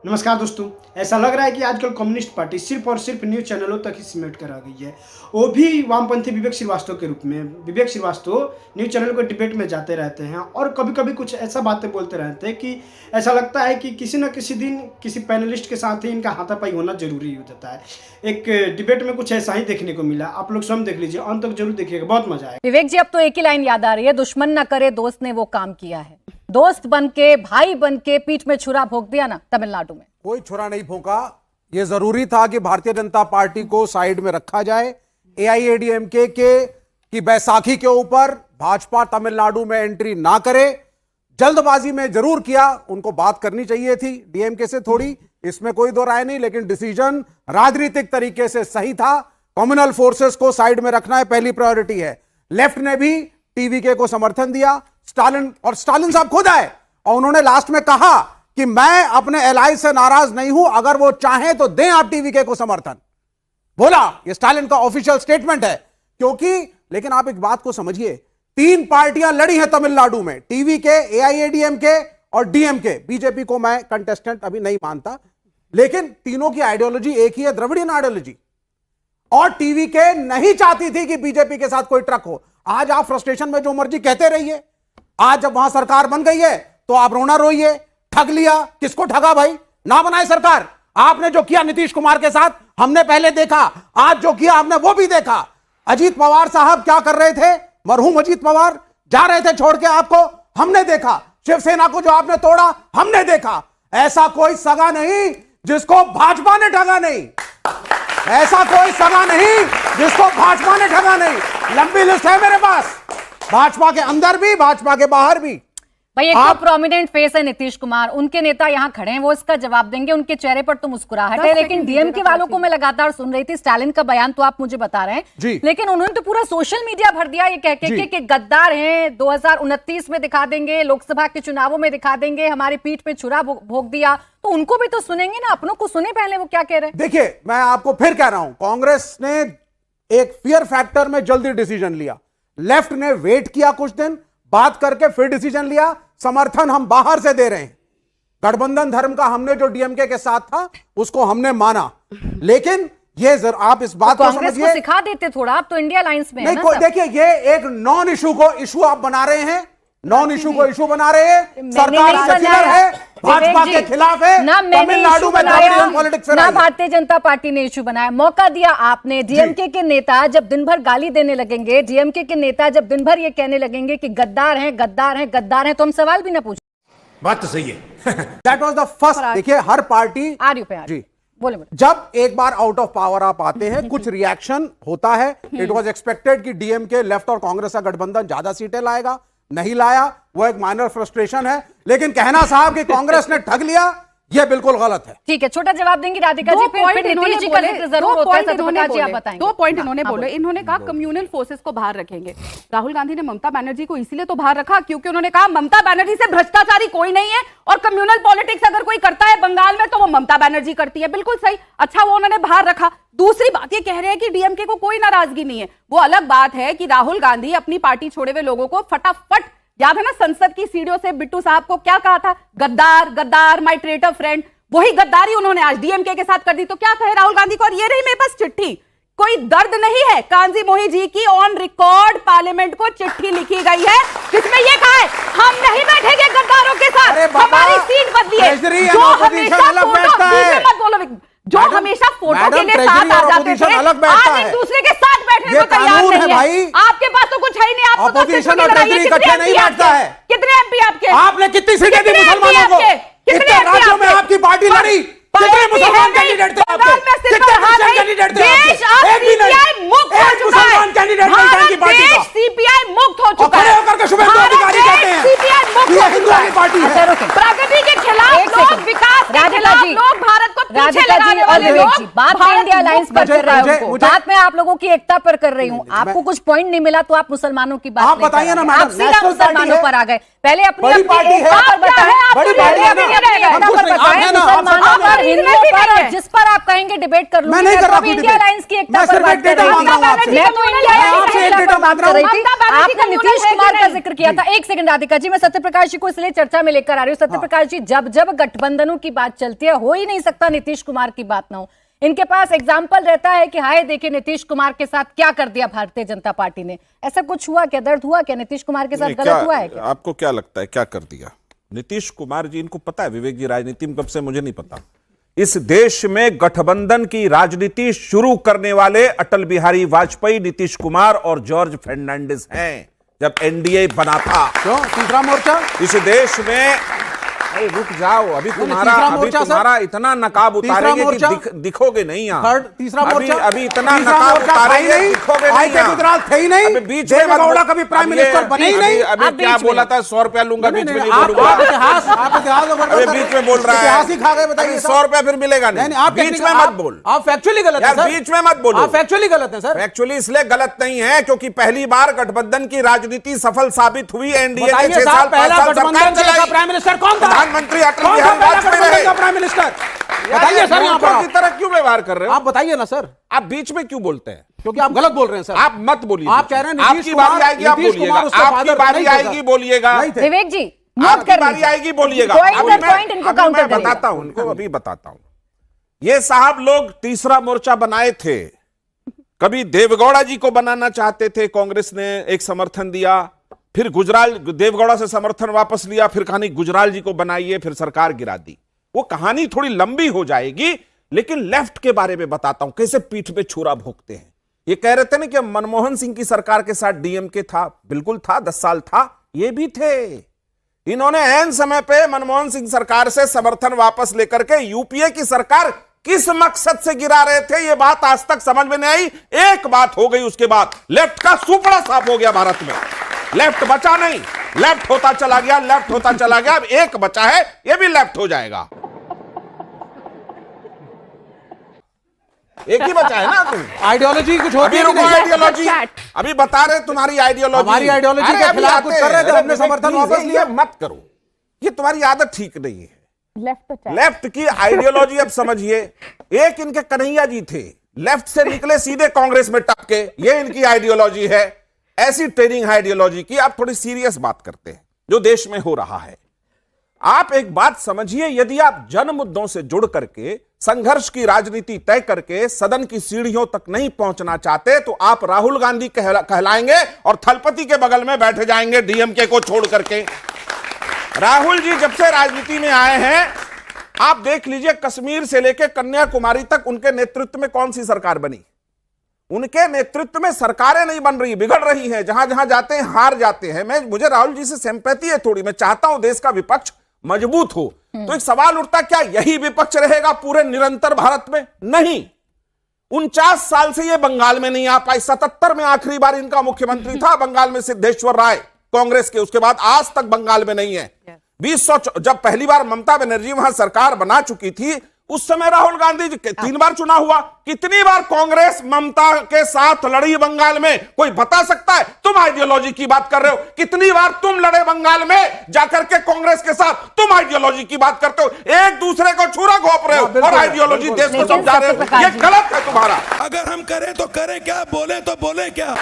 नमस्कार दोस्तों, ऐसा लग रहा है कि आजकल कम्युनिस्ट पार्टी सिर्फ और सिर्फ न्यूज़ चैनलों तक ही सिमट कर आ गई है। वो भी वामपंथी विवेक श्रीवास्तव के रूप में। विवेक श्रीवास्तव न्यूज़ चैनल को डिबेट में जाते रहते हैं और कभी कभी कुछ ऐसा बातें बोलते रहते हैं कि ऐसा लगता है कि किसी न किसी दिन किसी पैनलिस्ट के साथ ही इनका हाथापाई होना जरूरी हो जाता है। एक डिबेट में कुछ ऐसा ही देखने को मिला। आप लोग स्वयं देख लीजिए, अंत तक जरूर देखिएगा, बहुत मजा आएगा। विवेक जी, अब तो एक ही लाइन याद आ रही है, दुश्मन न करे दोस्त ने वो काम किया है। दोस्त बन के, भाई बन के पीठ में छुरा भोंक दिया ना तमिलनाडु में। कोई छुरा नहीं भोंका। यह जरूरी था कि भारतीय जनता पार्टी को साइड में रखा जाए। एआईएडीएमके की बैसाखी के ऊपर भाजपा तमिलनाडु में एंट्री ना करे। जल्दबाजी में जरूर किया, उनको बात करनी चाहिए थी डीएमके से थोड़ी, इसमें कोई दो राय नहीं, लेकिन डिसीजन राजनीतिक तरीके से सही था। कम्युनल फोर्सेस को साइड में रखना है, पहली प्रायोरिटी है। लेफ्ट ने भी टीवीके को समर्थन दिया। स्टालिन साहब खुद आए और उन्होंने लास्ट में कहा कि मैं अपने एलाई से नाराज नहीं हूं, अगर वो चाहें तो दें आप टीवीके को समर्थन। बोला, ये स्टालिन का ऑफिशियल स्टेटमेंट है। क्योंकि लेकिन आप एक बात को समझिए, तीन पार्टियां लड़ी हैं तमिलनाडु में, टीवीके, एआईएडीएमके और डीएमके। बीजेपी को मैं कंटेस्टेंट अभी नहीं मानता, लेकिन तीनों की आइडियोलॉजी एक ही है, द्रविडियन आइडियोलॉजी। और टीवीके नहीं चाहती थी कि बीजेपी के साथ कोई ट्रक हो। आज आप फ्रस्ट्रेशन में जो मर्जी कहते रहिए, आज जब वहां सरकार बन गई है तो आप रोना रोइए। ठग लिया, किसको ठगा भाई? ना बनाए सरकार। आपने जो किया नीतीश कुमार के साथ हमने पहले देखा, आज जो किया हमने वो भी देखा। अजीत पवार साहब क्या कर रहे थे? मरहूम अजीत पवार जा रहे थे छोड़ के आपको, हमने देखा। शिवसेना को जो आपने तोड़ा हमने देखा। ऐसा कोई सगा नहीं जिसको भाजपा ने ठगा नहीं। ऐसा कोई सगा नहीं जिसको भाजपा ने ठगा नहीं। लंबी लिस्ट है मेरे पास, भाजपा के अंदर भी, भाजपा के बाहर भी। भाई एक तो प्रोमिनेंट फेस है नीतीश कुमार, उनके नेता यहाँ खड़े हैं, वो इसका जवाब देंगे। उनके चेहरे पर तो मुस्कुराहट है, लेकिन डीएमके वालों को मैं लगातार सुन रही थी। स्टालिन का बयान तो आप मुझे बता रहे हैं, लेकिन उन्होंने तो पूरा सोशल मीडिया भर दिया ये कह के कि गद्दार हैं, 2029 में दिखा देंगे, लोकसभा के चुनावों में दिखा देंगे, हमारी पीठ पे छुरा भोंक दिया। तो उनको भी तो सुनेंगे ना, अपनों को सुने पहले वो क्या कह रहे हैं। देखिए, मैं आपको फिर कह रहा हूं, कांग्रेस ने एक फियर फैक्टर में जल्दी डिसीजन लिया। लेफ्ट ने वेट किया, कुछ दिन बात करके फिर डिसीजन लिया। समर्थन हम बाहर से दे रहे हैं। गठबंधन धर्म का हमने जो डीएमके के साथ था उसको हमने माना, लेकिन ये आप इस बात को समझिए, सिखा देते थोड़ा। आप तो इंडिया अलायंस में नहीं, देखिए, ये एक नॉन इशू को इशू आप बना रहे हैं, नॉन इशू को इशू बना रहे हैं। सरकार सेक्युलर है, भाजपा के खिलाफ है, तमिलनाडु में द्रविडियन पॉलिटिक्स ना भारतीय जनता पार्टी ने इशू बनाया। मौका दिया आपने। डीएमके के नेता जब दिन भर गाली देने लगेंगे, डीएमके के नेता जब दिन भर ये कहने लगेंगे कि गद्दार हैं, गद्दार हैं, गद्दार हैं, तो हम सवाल भी ना पूछे। बात तो सही है। That was the first. देखिए, हर पार्टी जी बोले जब एक बार आउट ऑफ पावर आप आते हैं, कुछ रिएक्शन होता है। इट वाज एक्सपेक्टेड कि डीएमके, लेफ्ट और कांग्रेस का गठबंधन ज्यादा सीटें लाएगा, नहीं लाया, वो एक माइनर फ्रस्ट्रेशन है। लेकिन कहना साहब कि कांग्रेस ने ठग लिया, यह बिल्कुल गलत है। ठीक है, छोटा जवाब देंगी राधिका जी, फिर नीतीश जी का जिक्र जरूर होता है। आप बताएंगे। 2 पॉइंट इन्होंने बोले। इन्होंने कहा कम्युनल फोर्सेस को बाहर रखेंगे। राहुल गांधी ने ममता बनर्जी को इसीलिए तो बाहर रखा क्योंकि उन्होंने कहा ममता बनर्जी से भ्रष्टाचारी कोई नहीं है, और कम्युनल पॉलिटिक्स अगर कोई करता है बंगाल में तो वो ममता बनर्जी करती है। बिल्कुल सही, अच्छा वो उन्होंने बाहर रखा। दूसरी बात ये कह रहे हैं कि डीएमके को कोई नाराजगी नहीं है। वो अलग बात है कि राहुल गांधी अपनी पार्टी छोड़े हुए लोगों को फटाफट, याद है ना संसद की सीढ़ियों से बिट्टू साहब को क्या कहा था? गद्दार, गद्दार, माय ट्रेटर फ्रेंड। वही गद्दारी उन्होंने आज डीएमके के साथ कर दी। तो क्या कहे राहुल गांधी को? और ये रही मेरे पास चिट्ठी, कोई दर्द नहीं है। कांजी मोही जी की ऑन रिकॉर्ड पार्लियामेंट को चिट्ठी लिखी गई है जिसमें यह कहा है हम नहीं बैठेंगे गद्दारों के साथ, हमारी सीट बदली है। जो हमेशा फोटो के लिए साथ आ जाते थे, आज एक दूसरे के साथ बैठने को तैयार नहीं है। आपके पास तो कुछ है ही नहीं। आपको अपोजिशन और ट्रेजरी इकट्ठे नहीं बैठता है। कितने एमपी आपके? आपने कितनी सीटें दी मुसलमानों को? कितने राज्यों में आपकी पार्टी लड़ी? कितने मुसलमान कैंडिडेट थे आपके? कितने क्रिश्चियन कैंडिडेट थे आपके? एक भी नहीं। एक मुसलमान कैंडिडेट नहीं की पार्टी का। सीपीआई मुक्त हो चुका है। खड़े होकर के शुभेंदु अधिकारी कहते हैं सीपीआई मुक्त ये हिंदुओं की पार्टी है। प्रगति के खिलाफ लोग, विकास के खिलाफ लोग, भारत को पीछे राधिका लगाने जी और वाले विवेक लोग जी, बात मैं भारत- इंडिया अलायंस पर कर रहा हूँ, मुझे- बात मैं आप लोगों की एकता पर कर रही हूँ। आपको कुछ पॉइंट नहीं मिला तो आप मुसलमानों की बात आप लेकर बताइए ना आ गए। मैडम, आप सीधा नेशनल मुसलमानों पार्टी पर आ गए। पहले अपनी बड़ी अपनी पार्टी है। एकता पर आप क्या बताएं, है? बड़ी पहले पार्टी है अपनी ना? अपनी एकता आप पर कुछ नहीं, बताएं, आप है ना, आप मुसलमानों सब पर, आप हिंदुओं नहीं पर, है। और जिस पर आप कहेंगे डिबेट कर लूंगी। मैं नहीं कर रहा तो कोई इंडिया डिबेट। अलायंस की एकता मैं पर सिर्फ बात एक कर डेटा रही मांग रहा हूं थी। आपसे। मैं तो इंडिया मैं अलायंस आपसे की एक एकता डेटा पर बात मांग रहा कर रही हूं। थी। ममता बनर्जी आपने कम्युनिस्ट नीतीश है कि कुमार का नहीं? जिक्र किया था। एक सेकंड राधिका जी, मैं सत्यप्रकाश जी को इसलिए चर्चा में लेकर आ रही हूँ। सत्यप्रकाश जी, जब जब गठबंधनों की बात चलती है, हो ही नहीं सकता नीतीश कुमार की बात ना हो। इनके पास एग्जाम्पल रहता है कि हाय देखिए नीतीश कुमार के साथ क्या कर दिया भारतीय जनता पार्टी ने। ऐसा कुछ हुआ क्या? दर्द हुआ क्या? नीतीश कुमार के साथ नहीं, गलत हुआ है क्या? आपको क्या लगता है क्या कर दिया नीतीश कुमार जी? इनको पता है विवेक जी राजनीति में कब से, मुझे नहीं पता। इस देश में गठबंधन की राजनीति शुरू करने वाले अटल बिहारी वाजपेयी, नीतीश कुमार और जॉर्ज फर्नांडिस हैं। जब एनडीए बना था, क्यों तीसरा मोर्चा? इस देश में, अरे रुक जाओ, अभी तुम्हारा इतना नकाब उतारेंगे कि दिखोगे नहीं यहाँ। तीसरा मोर्चा अभी इतना नकाब उतारेंगे दिखोगे नहीं यहाँ। गुजरात थे ही नहीं। अभी बीच में देवेगौड़ा कभी प्राइम मिनिस्टर बने ही नहीं। अभी क्या बोला था? 100 रुपया लूंगा, बीच में नहीं आप बोलूंगा। इतिहास अरे बीच में बोल रहा है, इतिहास ही खा गए, बताइए। 100 रुपया फिर मिलेगा नहीं, आप बीच में मत बोल। आप फैक्चुअली गलत है यार, सर। बीच में मत बोलो। आप फैक्चुअली गलत है सर। एक्चुअली इसलिए गलत नहीं है क्योंकि पहली बार गठबंधन की राजनीति सफल साबित हुई। एनडीए ने 6 साल 5 साल सरकार चलाई। प्राइम मिनिस्टर कौन था? प्रधानमंत्री अटल कौन था बिहारी पहला वाजपेयी गठबंधन रहे। का प्राइम मिनिस्टर? बताइए सर, यहाँ मूर्खों पर की तरह क्यों व्यवहार कर रहे हो? आप बताइए ना सर, आप बीच में क्यों बोलते हैं? क्योंकि आप गलत बोल रहे हैं सर। आप मत बोलिए। आप कह रहे हैं नीतीश आपकी बारी कुमार- आएगी, आप नीतीश बोलिएगा। कुमार उसका आपकी father बारी नहीं थे आएगी, सर। बोलिएगा। नहीं थे। विवेक जी, नोट आपकी कर बारी लीजिए। आएगी, बोलिएगा। Point अभी दर मैं- point इनको अभी counter मैं करिएगा। बताता हूं उनको, अभी बताता हूं। ये साहब लोग तीसरा मोर्चा बनाए थे। कभी देवगौड़ा जी को बनाना चाहते थे, कांग्रेस ने एक समर्थन दिया, फिर गुजराल देवगौड़ा से समर्थन वापस लिया, फिर कहानी गुजराल जी को बनाइए, फिर सरकार गिरा दी। वो कहानी थोड़ी लंबी हो जाएगी, लेकिन लेफ्ट के बारे में बताता हूं कैसे पीठ पे छुरा भोंकते हैं। ये कह रहे थे ना कि मनमोहन सिंह की सरकार के साथ डीएमके था, बिल्कुल था, 10 साल था, ये भी थे। इन्होंने ऐन समय पे मनमोहन सिंह सरकार से समर्थन वापस लेकर के यूपीए की सरकार किस मकसद से गिरा रहे थे, ये बात आज तक समझ में नहीं आई। एक बात हो गई, उसके बाद लेफ्ट का सुपड़ा साफ हो गया भारत में। लेफ्ट बचा नहीं, लेफ्ट होता चला गया, लेफ्ट होता चला गया। अब एक बचा है, ये भी लेफ्ट हो जाएगा। एक ही बचा है ना तुम। आइडियोलॉजी कुछ होती अभी है कि रुको, नहीं? आइडियोलॉजी अभी बता रहे तुम्हारी आइडियोलॉजी। हमारी आइडियोलॉजी के खिलाफ कुछ कर रहे थे, हमने समर्थन वापस लिया। मत करो, ये तुम्हारी आदत ठीक नहीं है। लेफ्ट लेफ्ट की आइडियोलॉजी अब समझिए। एक इनके कन्हैया जी थे, लेफ्ट से निकले सीधे कांग्रेस में टपके, ये इनकी आइडियोलॉजी है। ऐसी ट्रेनिंग आइडियोलॉजी की। आप थोड़ी सीरियस बात करते हैं जो देश में हो रहा है। आप एक बात समझिए, यदि आप जन मुद्दों से जुड़ करके संघर्ष की राजनीति तय करके सदन की सीढ़ियों तक नहीं पहुंचना चाहते, तो आप राहुल गांधी कहलाएंगे और थलपति के बगल में बैठे जाएंगे डीएमके को छोड़ करके। राहुल जी जब से राजनीति में आए हैं, आप देख लीजिए, कश्मीर से लेकर कन्याकुमारी तक उनके नेतृत्व में कौन सी सरकार बनी? उनके नेतृत्व में सरकारें नहीं बन रही, बिगड़ रही हैं। जहां जहां जाते हैं हार जाते हैं। मुझे राहुल जी से सिंपैथी है थोड़ी। मैं चाहता हूं देश का विपक्ष मजबूत हो। तो एक सवाल उठता, क्या यही विपक्ष रहेगा पूरे निरंतर भारत में? नहीं। 49 साल से ये बंगाल में नहीं आ पाई। 77 में आखिरी बार इनका मुख्यमंत्री था बंगाल में सिद्धेश्वर राय, कांग्रेस के। उसके बाद आज तक बंगाल में नहीं है। 2000 जब पहली बार ममता बनर्जी वहां सरकार बना चुकी थी, उस समय राहुल गांधी जी 3 बार चुनाव हुआ। कितनी बार कांग्रेस ममता के साथ लड़ी बंगाल में? कोई बता सकता है? तुम आइडियोलॉजी की बात कर रहे हो। कितनी बार तुम लड़े बंगाल में जाकर के कांग्रेस के साथ? तुम आइडियोलॉजी की बात करते हो। एक दूसरे को छुरा घोप रहे हो और आइडियोलॉजी देश को समझा रहे हो। ये गलत है तुम्हारा। अगर हम करें तो करें क्या, बोले तो बोले क्या?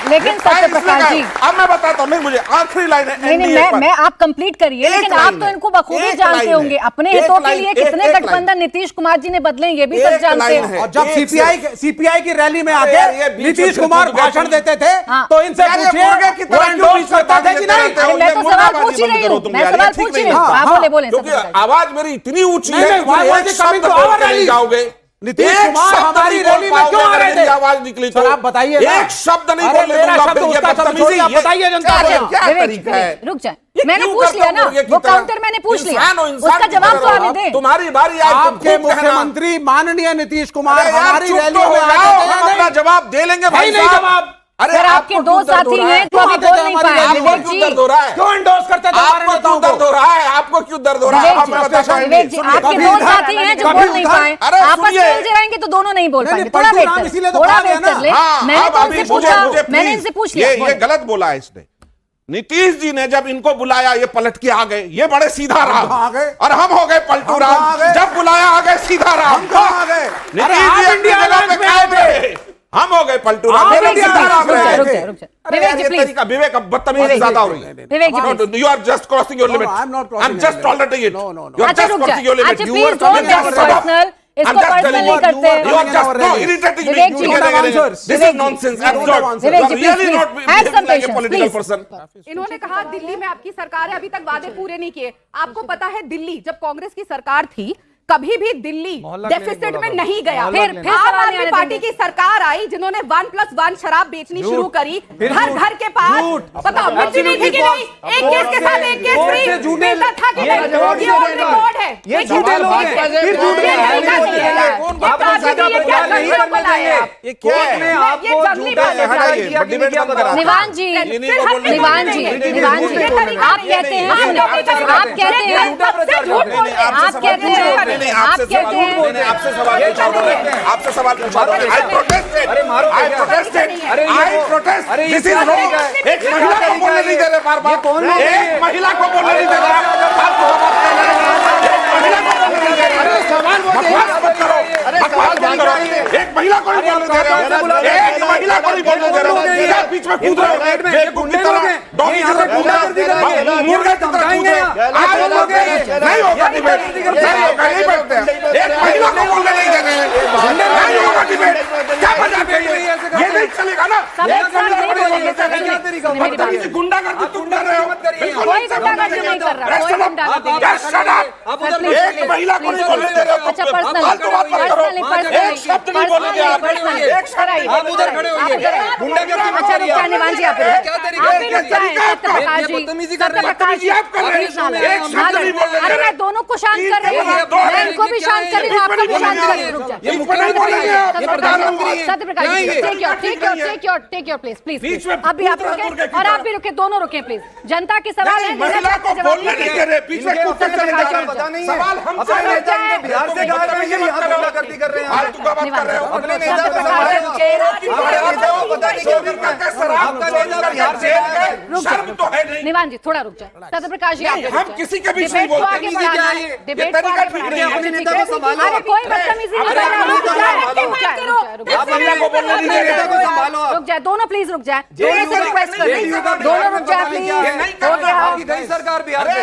लेकिन सत्यप्रकाश जी, अब मैं बताता हूं। नहीं, मुझे आखिरी लाइन है। नहीं, मैं आप कंप्लीट करिए। लेकिन आप तो इनको बखूबी जानते होंगे। अपने हितों के लिए कितने गठबंधन नीतीश कुमार जी ने बदले, ये भी सब जानते हैं। और जब सीपीआई की रैली में आके नीतीश कुमार भाषण देते थे, तो इनसे पूछिए वो एंडोर्स करता था कि नहीं? मैं तो सवाल पूछ ही रही हूँ, मैं सवाल पूछ ही रही हूँ। आप बोले क्योंकि आवाज मेरी इतनी ऊंची नहीं, है नहीं, कि why was एक it शब्द coming to बोल our के नहीं rally? जाओगे। नीतीश एक कुमार शब्द हमारी नहीं बोल रैली में क्यों आ पाओगे रहे अगर मेरी थे? आवाज निकली तो। सर, आप बताइए ना। एक शब्द नहीं अरे बोलने मेरा दूंगा, शब्द फिर ये उसका शब्द बदतमीजी छोड़िए, आप ये- बताइए जनता को। क्या- क्या विवेक, तरीका है? रुक जाए। ये मैंने क्यों पूछ करते लिया हो ना, मुर्गे की वो तरह? काउंटर मैंने पूछ लिया। इंसान हो, इंसान उसका की जवाब तरह तो आने रहो। दें। तुम्हारी बारी आई, तुम आपके खूब कहना। मुख्यमंत्री माननीय नीतीश कुमार अरे यार, हमारी चुप रैली तो हो में जाओ, आते हम अपना थे। जवाब दे लेंगे भाई नहीं साहब। जवाब। अरे सर, आपके आपको दो क्यों दर्द साथी हो रहा हैं है? तो अभी बोल नहीं पाए। आपको क्यों दर्द हो रहा है? क्यों एंडोर्स करते थे हमारे आपको नेताओं क्यों को? दर्द हो रहा है? आपको क्यों दर्द हो रहा है? आप विवेक बताएं। जी, आपके दो साथी हैं जो बोल नहीं पाए, अरे आपस में सुनिए। उलझे रहेंगे तो दोनों नहीं बोल नहीं, पाएंगे। नहीं, थोड़ा वेट पलटू राम कर, इसीलिए तो थोड़ा भाग गया वेट ना। कर ले। हाँ, मैंने अब तो अभी उनसे मुझे पूछा, मैंने please, इनसे पूछ लिया। ये गलत बोला है इसने। नीतीश जी ने जब इनको बुलाया ये पलट के आ गए, ये बड़े सीधा राम, आ गए। और हम हो गए पलटू हम कहाँ आ राम। गए? जब बुलाया आ गए सीधा राम। हम कहाँ आ गए? नीतीश अरे जी आप अपनी इंडिया जगह पे अलायंस में कायम आ गए। रहे। हम हो गए पलटू राम। आप मेरे इंडिया सीधा अलायंस राम में रहे। आ रुक गए। जा, रुक जा। अरे विवेक यार जी, ये प्लीज। तरीका विवेक अब बदतमीजी ज्यादा हो रही है। विवेक जी, please. You are just crossing your No, no, limit. I am not crossing I'm just any limit. tolerating it. No, no, no. You are अच्छा just रुक जा, crossing your limit. अच्छा You please are don't coming make over it there. Personal, I'm इसको just personal telling नहीं you. करते। You are just Our no range. irritating me. Vivek ji, You you are have answers. This Vivek is ji, nonsense. you don't Absurd. have answers. You are Vivek ji, really please, not have behaving some like a patience, political please. person. इन्होंने कहा दिल्ली में आपकी सरकार है, अभी तक वादे पूरे नहीं किए। आपको पता है दिल्ली जब कांग्रेस की सरकार थी कभी भी दिल्ली डेफिसिट में नहीं गया। फिर आम सवाल आदमी आने पार्टी देंगे। की सरकार आई जिन्होंने 1+1 शराब बेचनी शुरू करी घर घर के पास। बताओ मिर्ची नहीं थी कि नहीं? एक केस के साथ एक केस फ्री मिलता था कि नहीं? ये ऑन रिकॉर्ड है। ये झूठे लोग हैं। फिर झूठ ये नहीं तरीका नहीं है। आप ज्यादा प्रचार नहीं करने देंगे। ये क्या है? ये जंगली बात है। हटाइए, डिबेट बंद करा। निवान जी, इन्हीं को बोलने निवान दो। जी, नहीं, निवान नहीं, जी, नहीं, नहीं, आप कहते हैं, सुनिए, आप कहते हैं, आप कहते हैं, आप कहते हैं, आपसे सवाल पूछा उन्होंने। आपसे सवाल पूछा उन्होंने। I protested. I protested. I protest. This is wrong. एक महिला को बोलने नहीं दे रहे बार-बार। एक महिला को बोलने नहीं दे रहे। एक महिला को बोलने नहीं दे रहे। बकवास मत करो। बकवास मत करो। एक महिला को नहीं बोलने दे रहे। एक महिला को नहीं बोलने दे रहे। क्या बीच में कूद रहे हो? बेवकूफ की तरह, डॉगी की तरह कूद रहे हो। मुर्गे की तरह कूद रहे हो। आप लोग नहीं होगा डिबेट। नहीं होगा, नहीं बैठते हैं। एक महिला को बोलने नहीं दे रहे। नहीं होगा डिबेट। क्या मजाक है ये? ये नहीं चलेगा ना। सब एक साथ नहीं बोलेंगे, सर, मेरी बात बदतमीजी, गुंडागर्दी तुम कर रहे हो। बिल्कुल कोई गुंडागर्दी नहीं कर रहा, कोई गुंडागर्दी नहीं कर Just shut up. एक महिला को नहीं बोलने दे रहे हो। अच्छा, पर्सनल, फालतू बात मत करो। पर्सनल, एक शब्द नहीं बोलेंगे आप। एक शब्द नहीं। आप उधर खड़े होइए। अच्छा रुक जाए निवान जी, आप भी रुक जाए। सत्यप्रकाश जी, सत्यप्रकाश जी, आप कर रहे हैं। एक शब्द नहीं बोलने दे अरे रहे। मैं दोनों को शांत कर रही हूँ, मैं इनको भी शांत कर रही हूँ, आपको भी शांत कर रही हूँ। रुक जाए। सत्यप्रकाश जी, टेक योर प्लेस, प्लीज। अभी आप रुके और आप भी रुके, दोनों रुके प्लीज। जनता के सवाल है, महिला को बोलने नहीं दे रहे। बीच में कूदते चले जा रहे पता हैं। सवाल हमसे नहीं। बिहार से कहा है ये यहाँ गुंडागर्दी कर रहे हैं। फालतू का बात कर रहे हो। अपने नेता को संभाले। हमारे नेता को पता नहीं क्यों करते हैं। आपका नेता बिहार से आया है। शर्म तो है नहीं। निवान जी थोड़ा रुक जाए। सत्यप्रकाश जी, आप भी रुक हम जाए। किसी के बीच डिबेट नहीं को बोलते। आगे बढ़ाना है। डिबेट को तरीका आगे ठीक बढ़ाना नहीं है। है। अपने ठीक नेता है? को संभालो। अरे कोई बदतमीजी नहीं कर रहा, रुक जाए। आप महिला को बोलने नहीं दे रहे। को संभालो आप। रुक जाए, दोनों प्लीज रुक जाए। दोनों से रिक्वेस्ट कर रही हूँ, दोनों रुक जाए प्लीज। हो गया। आपकी गई सरकार बिहार से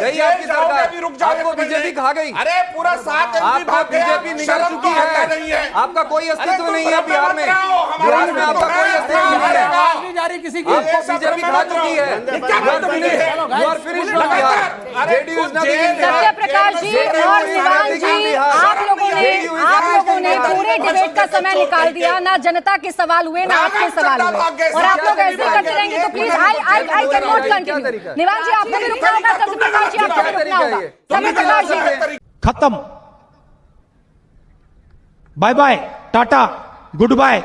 गई आपकी सरकार। आपको बीजेपी खा गई। अरे पूरा 7 आपका बीजेपी निकल चुकी है। आपका कोई अस्तित्व नहीं है बिहार में। बिहार में आपका कोई अस्तित्व नहीं है। जारी किसी की आपको बीजेपी खा चुकी है। You are finished from Bihar. JDU is nothing in Bihar. Satyaprakash जी और निवान जी, आप लोगों ने पूरे डिबेट का समय निकाल दिया। ना जनता के सवाल हुए, ना आपके सवाल हुए, और आप लोग ऐसे करते रहेंगे तो please I can not continue. Nivan ji, आपको भी रुकना होगा, सत्यप्रकाश जी आपको भी रुकना होगा। सत्यप्रकाश जी, खत्म, bye bye, tata, good bye.